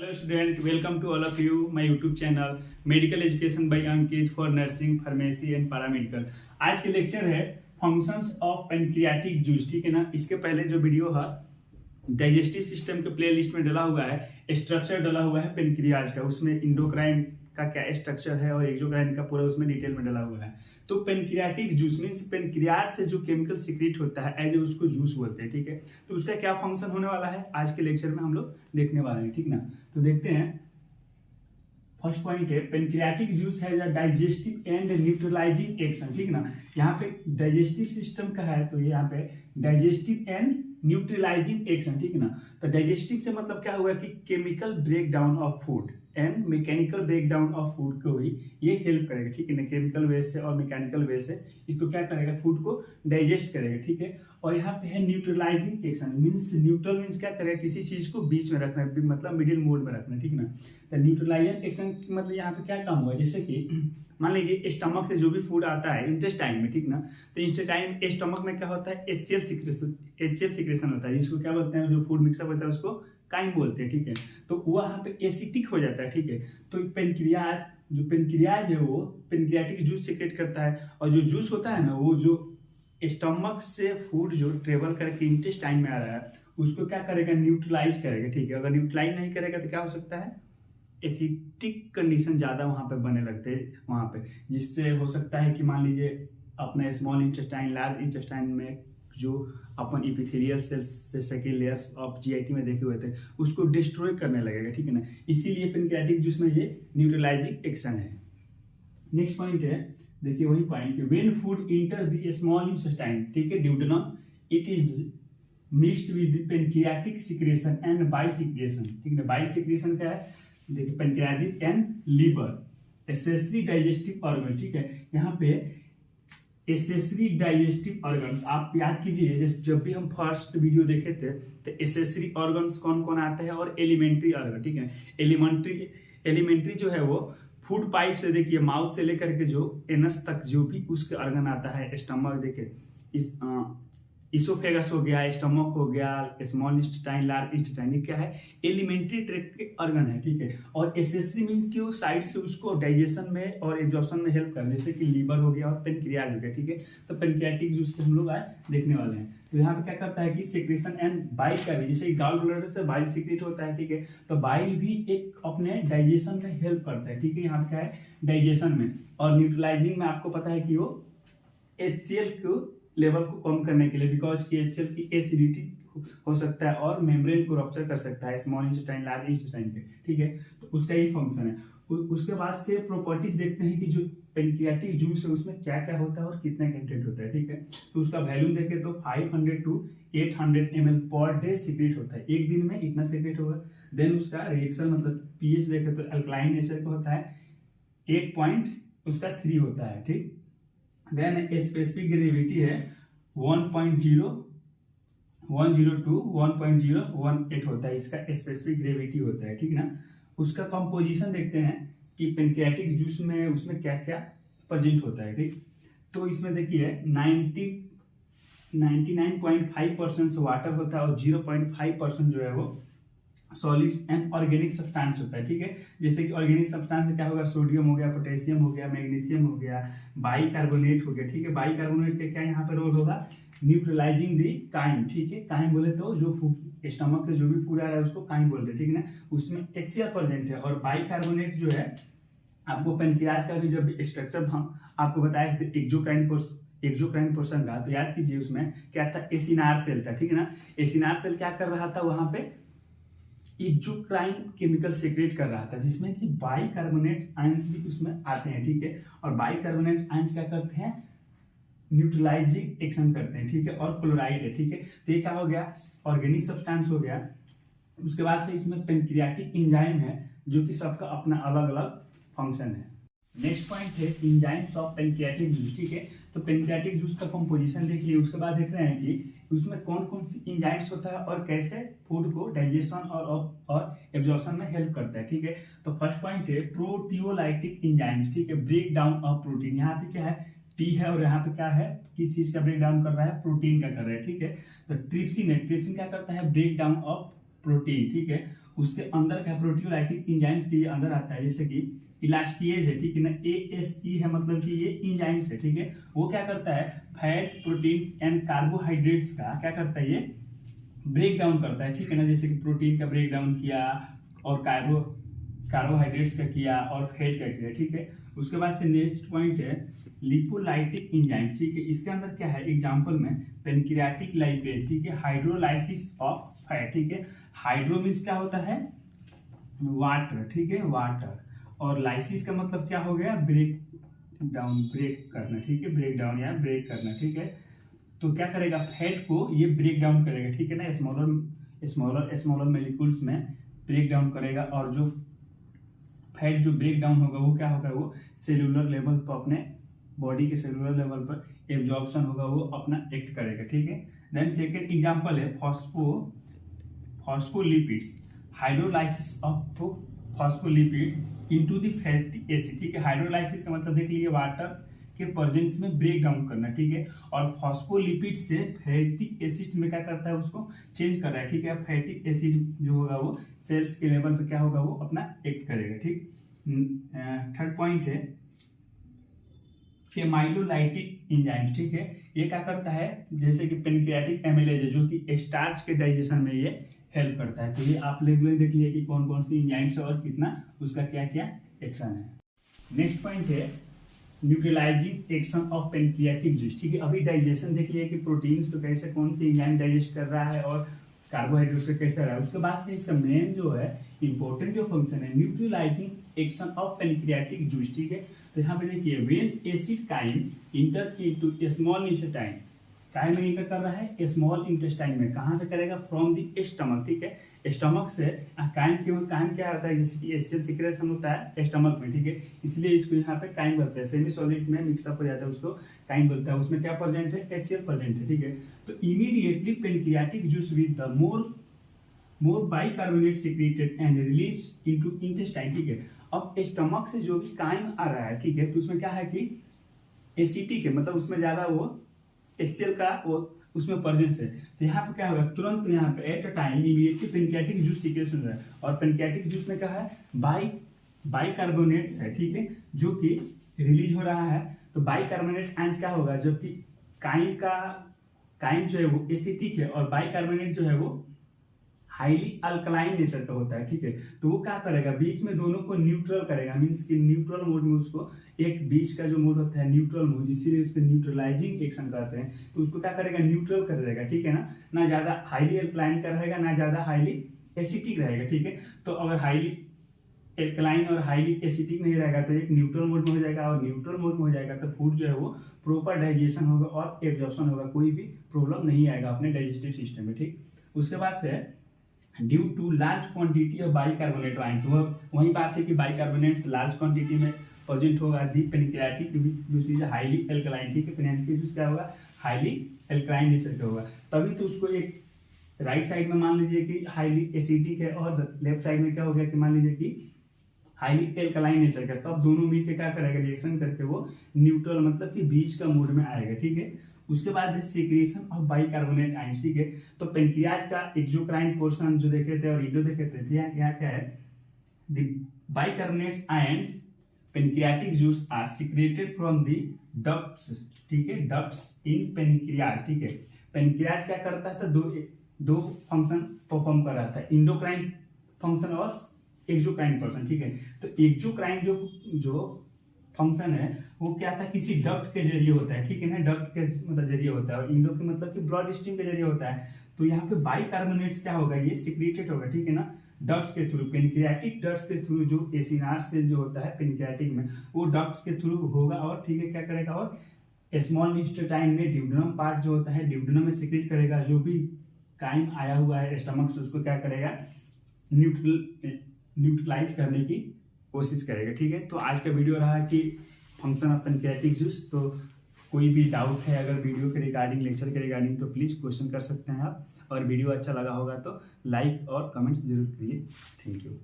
Hello student, welcome to all of you my YouTube channel Medical Education by Ankit for Nursing, Pharmacy and Paramedical। आज के lecture है functions of pancreatic juice. ठीक है ना। इसके पहले जो वीडियो है डाइजेस्टिव सिस्टम के प्लेलिस्ट में डला हुआ है, स्ट्रक्चर डला हुआ है पेनक्रियाज का, उसमें इंडोक्राइन का क्या स्ट्रक्चर है और एक्सोक्राइन का पूरा उसमें डिटेल में डला हुआ है। तो पेनक्रियाटिक जूस मीन्स पेनक्रियाज से जो केमिकल सीक्रेट होता है एज उसको जूस बोलते हैं। ठीक है, तो उसका क्या फंक्शन होने वाला है आज के लेक्चर में हम लोग देखने वाले हैं। ठीक ना, तो देखते हैं। फर्स्ट पॉइंट है पेनक्रियाटिक जूस है डाइजेस्टिव एंड न्यूट्रलाइजिंग एक्शन। ठीक ना, यहाँ पे डाइजेस्टिव सिस्टम का है तो यहाँ पे डाइजेस्टिव एंड न्यूट्रलाइजिंग एक्शन। ठीक ना, तो डाइजेस्टिव से मतलब क्या हुआ कि chemical break down of food and mechanical break down of food को भी ये हेल्प करेगा। ठीक है ना, केमिकल वे से और मैकेनिकल वे से इसको क्या करेगा, फूड को डाइजेस्ट करेगा। ठीक है, और यहाँ पे है neutralising action means neutral means क्या करेगा, किसी चीज को बीच में रखना, मतलब मिडिल मोड में रखना। ठीक ना, तो न्यूट्रलाइजिंग एक्शन मतलब यहाँ पे क्या काम हुआ, जैसे कि मान लीजिए स्टमक से जो भी फूड आता है इंटेस्टाइन में, ठीक ना, तो इंटेस्टाइन स्टमक में क्या होता है HCl सिक्रेशन होता है, जिसको क्या बोलते हैं, जो फूड मिक्सअप होता है उसको काइम बोलते हैं। ठीक है, तो वहाँ पे एसिटिक हो जाता है। ठीक है, तो पेनक्रियाज है वो पेनक्रियाटिक जूस सीक्रेट करता है, और जो जूस होता है ना वो जो स्टमक से फूड जो ट्रेवल करके इंटेस्टाइन में आ रहा है उसको क्या करेगा, न्यूट्रलाइज करेगा। ठीक है, अगर न्यूट्रलाइज नहीं करेगा तो क्या हो सकता है, एसिटिक कंडीशन ज़्यादा वहाँ पे बने लगते हैं वहाँ पे, जिससे हो सकता है कि मान लीजिए अपने स्मॉल इंटेस्टाइन लार्ज इंटेस्टाइन में जो अपन इपिथेलियल सेल्स से सेकेंड लेयर्स ऑफ जीआईटी में देखे हुए थे उसको डिस्ट्रॉय करने लगेगा। ठीक है ना, इसीलिए पेनक्रियाटिक जूस में ये न्यूट्रलाइजिंग एक्शन है। नेक्स्ट पॉइंट है, देखिए वही पॉइंट कि when food enter the small intestine, ठीक है, duodenum, it is mixed with the pancreatic secretion and bile secretion. ठीक है, बाइल सिक्रेशन क्या है, देखिए pancreatic and liver accessory digestive organ. ठीक है, यहाँ पे एसेसरी डाइजेस्टिव ऑर्गन्स आप याद कीजिए, जब भी हम फर्स्ट वीडियो देखे थे तो एसेसरी ऑर्गन्स कौन कौन आते हैं और एलिमेंट्री ऑर्गन। ठीक है, एलिमेंट्री जो है वो फूड पाइप से, देखिए माउथ से लेकर के जो एनस तक जो भी उसके ऑर्गन आता है, स्टमक देखिए इस इसोफेगस हो गया, स्टमक हो गया, स्मॉल इंटेस्टाइन, लार्ज इंटेस्टाइन, ये क्या है, एलिमेंट्री ट्रैक्ट के ऑर्गन है। ठीक है, और एसेसरी मींस कि वो साइड से उसको डाइजेशन में और एब्जॉर्प्शन में हेल्प कर, जैसे कि लीवर हो गया और पेनक्रियाज हो गया। ठीक है, तो पेनक्रियाटिक जूस हम लोग आज देखने वाले हैं। तो यहाँ पे क्या करता है कि सिक्रेशन एंड बाइल का भी, जैसे गॉल ब्लैडर से बाइल सीक्रेट होता है। ठीक है, तो बाइल भी एक अपने डाइजेशन में हेल्प करता है। ठीक है, यहाँ पे क्या है, डाइजेशन में, और न्यूट्रलाइजिंग में आपको पता है कि वो HCl को लेवल को कम करने के लिए, बिकॉज की HCl की एसिडिटी हो सकता है और मेम्ब्रेन को रप्चर कर सकता है स्मॉल इंटेस्टाइन लार्ज इंटेस्टाइन के। ठीक है, तो उसका ही फंक्शन है। उसके बाद से प्रॉपर्टीज देखते हैं कि जो पेनक्रियाटिक जूस है उसमें क्या क्या होता है और कितना कंटेंट होता है। ठीक है, तो उसका वैल्यूम देखें तो 500 to 800 ml per day secret होता है, एक दिन में इतना सीक्रेट होगा। देन उसका रिएक्शन मतलब पीएच देखें तो अल्कलाइन नेचर का होता है, 8.3 होता है। ठीक, देन स्पेसिफिक ग्रेविटी है 1.0 102 1.018 होता है, इसका स्पेसिफिक ग्रेविटी होता है। ठीक ना, उसका कंपोजिशन देखते हैं कि पेनक्रियाटिक जूस में उसमें क्या क्या प्रेजेंट होता है। ठीक, तो इसमें देखिए 99.5% वाटर होता है और 0.5% जो है वो सॉलिड्स एंड ऑर्गेनिक सब्सटेंस होता है। ठीक है, जैसे कि ऑर्गेनिक सब्सटेंस में क्या होगा, सोडियम हो गया, पोटेशियम हो गया, मैग्नीशियम हो गया, बाइकार्बोनेट हो गया। ठीक है, बाइकार्बोनेट का क्या यहाँ पे रोल होगा, न्यूट्रलाइजिंग दी काइम। ठीक है, काइम बोले तो जो स्टमक से जो भी फूड आ रहा है उसको काइम बोलते हैं। ठीक है ना, उसमें HCl प्रेजेंट है, और बाइकार्बोनेट जो है आपको पेनक्रियाज का भी जब स्ट्रक्चर हम आपको बताया एक्सोक्राइन पोर्शन का, तो याद कीजिए उसमें क्या था, एसिनार सेल था। ठीक है ना, एसिनार सेल क्या कर रहा था, वहां पे एक्सोक्राइन केमिकल सीक्रेट कर रहा था, जिसमें कि बाइकार्बोनेट आयंस भी उसमें आते हैं। ठीक है, और बाइकार्बोनेट आयंस क्या करते हैं, न्यूट्रलाइजिंग एक्शन करते हैं। ठीक है, और क्लोराइड है। ठीक है, तो ये क्या हो गया, ऑर्गेनिक सब्सटेंस हो गया। उसके बाद से इसमें पेनक्रियाटिक एंजाइम है जो कि सबका अपना अलग अलग फंक्शन है। नेक्स्ट पॉइंट है एंजाइम्स ऑफ पेनक्रियाटिक जूस। ठीक है, तो पेनक्रियाटिक जूस का कंपोजिशन देखिए, उसके बाद देख रहे हैं कि उसमें कौन कौन सी एंजाइम्स होता है और कैसे फूड को डाइजेशन और एब्जॉर्प्शन में हेल्प करता है। ठीक है, तो फर्स्ट पॉइंट है प्रोटियोलाइटिक एंजाइम्स। ठीक है, ब्रेक डाउन ऑफ प्रोटीन, यहाँ पे क्या है, टी है, और यहाँ पे क्या है, किस चीज का ब्रेक डाउन कर रहा है, प्रोटीन का कर रहा है। ठीक है, तो ट्रिप्सिन है, ट्रिप्सिन क्या करता है, ब्रेक डाउन ऑफ प्रोटीन। ठीक है, उसके अंदर क्या प्रोटियोलाइटिक एंजाइम्स के ये अंदर आता है, जैसे कि इलास्टिएज है, ठीक है ना, ASE है, मतलब कि ये एंजाइम्स है, ठीक है। वो क्या करता है, फैट, प्रोटीन्स एंड कार्बोहाइड्रेट्स का क्या करता है, ये ब्रेक डाउन करता है, ठीक है ना। जैसे कि प्रोटीन का ब्रेक डाउन किया और कार्बोहाइड्रेट्स का किया और फैट का किया, ठीक है। उसके बाद से नेक्स्ट पॉइंट है लिपोलाइटिक एंजाइम, ठीक है। इसके अंदर क्या है, एग्जांपल में पेनक्रियाटिक लाइपेज, ठीक है, हाइड्रोलाइसिस ऑफ फैट, ठीक है। हाइड्रो मीन्स क्या होता है, वाटर, ठीक है, वाटर, और लाइसिस का मतलब क्या हो गया, ब्रेक डाउन, ब्रेक करना, ठीक है, ब्रेक डाउन या ब्रेक करना, ठीक है। तो क्या करेगा, फैट को ये ब्रेक डाउन करेगा, ठीक है ना, स्मॉलर मॉलिक्यूल्स में ब्रेक डाउन करेगा, और जो फैट जो ब्रेक डाउन होगा वो क्या होगा, वो सेलुलर लेवल पर, अपने बॉडी के सेलुलर लेवल पर एब्जॉर्प्शन होगा, वो अपना एक्ट करेगा, ठीक है। देन सेकेंड एग्जांपल है phospholipids, hydrolysis of phospholipids into the fatty acid, ठीक है। हाइड्रोलाइसिस का मतलब देख लीजिए वाटर के प्रेजेंस में ब्रेक डाउन करना, ठीक है, और फॉस्फोलिपिड से फैटी एसिड में क्या करता है, उसको चेंज कर रहा है, ठीक है। फैटी एसिड जो होगा वो सेल्स के लेवल पे क्या होगा, वो अपना एक्ट करेगा, ठीक। थर्ड पॉइंट है केमाइलोलाइटिक एंजाइम्स, ठीक है। ये क्या करता है, जैसे कि पेनक्रियाटिक एमिलेज है, जो कि स्टार्च के डाइजेशन में ये हेल्प करता है। तो ये आप रेगुलर देख लिए कि कौन कौन सी एंजाइम्स है और कितना उसका क्या क्या एक्शन है। नेक्स्ट पॉइंट है neutralising action of pancreatic juice, ठीक है। अभी डाइजेशन देख लिया कि प्रोटीन्स तो कैसे कौन सी एंजाइम डाइजेस्ट कर रहा है और कार्बोहाइड्रेट से कैसे रहा है। उसके बाद से इसका मेन जो है इंपॉर्टेंट जो फंक्शन है neutralising action of pancreatic juice, ठीक है। तो यहाँ पे देखिए when acid chyme enter into small intestine, chyme में इंटर कर रहा है स्मॉल इंटेस्टाइन में, कहाँ से करेगा, फ्रॉम द स्टमक, ठीक है। स्टमक से काइन क्या होता है, जैसे कि एचसीएल सीक्रेशन होता है स्टमक में, ठीक है, इसलिए इसको यहाँ पे काइन बोलते हैं। सेमी सॉलिड में मिक्सअप हो जाता है उसको काइन बोलता है। उसमें क्या प्रेजेंट है, एचसीएल प्रेजेंट है, ठीक है। तो immediately pancreatic juice with the more bicarbonate secreted and release into intestine, ठीक है। अब स्टमक से जो भी काइन आ रहा है, ठीक है, तो उसमें क्या है कि एसिटिक है, मतलब उसमें ज्यादा वो HCl का वो उसमें प्रेजेंस है। तो यहाँ पे क्या होगा, तुरंत यहाँ पे at a time immediately pancreatic juice secretion हो रहा है, और पेनक्रियाटिक जूस में क्या है, बाइकार्बोनेट्स है, ठीक है, जो कि रिलीज हो रहा है। तो बाइकार्बोनेट्स आयंस क्या होगा, जबकि काइन जो है वो एसिटिक है और बाइकार्बोनेट जो है वो हाईली अल्कलाइन नेचर का होता है, ठीक है। तो वो क्या करेगा, बीच में दोनों को न्यूट्रल करेगा, मीन्स कि न्यूट्रल मोड में उसको, एक बीच का जो मोड होता है न्यूट्रल मोड, इसीलिए उसको न्यूट्रलाइजिंग एक्शन करते हैं। तो उसको क्या करेगा, न्यूट्रल कर देगा, ठीक है ना ज्यादा हाईली अल्कलाइन का रहेगा ना ज्यादा हाईली एसिटिक रहेगा, ठीक है। तो अगर हाईली एल्कलाइन और हाईली एसिटिक नहीं रहेगा तो एक न्यूट्रल मोड में हो जाएगा, और न्यूट्रल मोड में हो जाएगा तो फूड जो है वो प्रॉपर डाइजेशन होगा और एब्जॉर्प्शन होगा, कोई भी प्रॉब्लम नहीं आएगा अपने डाइजेस्टिव सिस्टम में, ठीक। उसके बाद से due to large quantity of bicarbonate ion, तो वही बात है कि बाइकार्बोनेट्स लार्ज क्वांटिटी में प्रेजेंट होगा। The pancreatic juice is highly alkaline, ठीक है। पेनक्रियाटिक जूस क्या होगा, हाईली एल्कलाइन नेचर का होगा, तभी तो उसको एक राइट साइड में मान लीजिए कि हाईली एसिडिक है और लेफ्ट साइड में क्या हो गया कि मान लीजिए कि हाईली एल्कलाइन नेचर का, तब दोनों मिलकर क्या करेगा, रिएक्शन करके वो न्यूट्रल मतलब कि बीच का मोड में आएगा, ठीक है। उसके बाद है सीक्रेशन ऑफ बाइकार्बोनेट आयंस, ठीक है। तो पेनक्रियाज का एक्सोक्राइन पोर्शन जो देखे थे और इंडो देखे थे, यहाँ क्या है, the bicarbonate ions pancreatic juice are secreted from the ducts, ठीक है, डक्ट्स इन पेनक्रियाज, ठीक है। पेनक्रियाज क्या करता था, दो फंक्शन परफॉर्म कर रहा था, इंडोक्राइन फंक्शन और एक्सोक्राइन फंक्शन, ठीक है। तो एक्सोक्राइन जो फंक्शन है वो क्या था, किसी डक्ट के जरिए होता है, ठीक है ना, डक्ट के मतलब जरिए होता है, और इंडो के मतलब कि ब्लड स्ट्रीम के जरिए होता है। तो यहाँ पे बाइकार्बोनेट्स क्या होगा, ये सीक्रेटेड होगा, ठीक है ना, डक्ट्स के थ्रू, पेनक्रियाटिक डक्ट्स के थ्रू, जो एसिनार सेल जो होता है पेनक्रियाटिक में वो डक्ट्स के थ्रू होगा, और ठीक है क्या करेगा, और स्मॉल इंटेस्टाइन में ड्यूडेनम पार्ट जो होता है ड्यूडेनम में सीक्रेट करेगा, जो भी काइन आया हुआ है स्टमक से उसको क्या करेगा, न्यूट्रलाइज करने की कोशिश करेगा, ठीक है। तो आज का वीडियो रहा कि फंक्शन ऑफ पेनक्रियाटिक जूस। तो कोई भी डाउट है अगर वीडियो के रिगार्डिंग, लेक्चर के रिगार्डिंग, तो प्लीज़ क्वेश्चन कर सकते हैं आप, और वीडियो अच्छा लगा होगा तो लाइक और कमेंट जरूर करिए। Thank you.